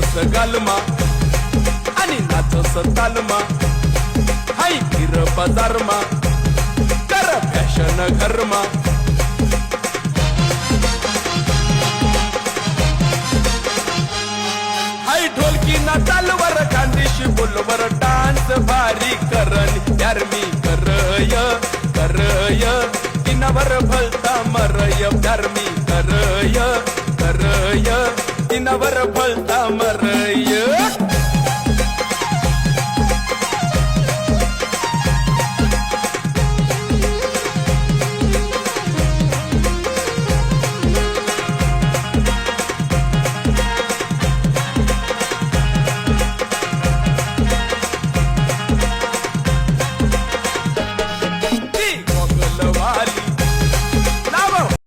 केस गालमा आणि नाचस तालमा हाय फिर बाजारमा कर फॅशन घरमा हाय ढोलकी ना तालवर खांदेशी बोलवर डान्स भारी करन यार मी करय किनावर भलता मरय यार मी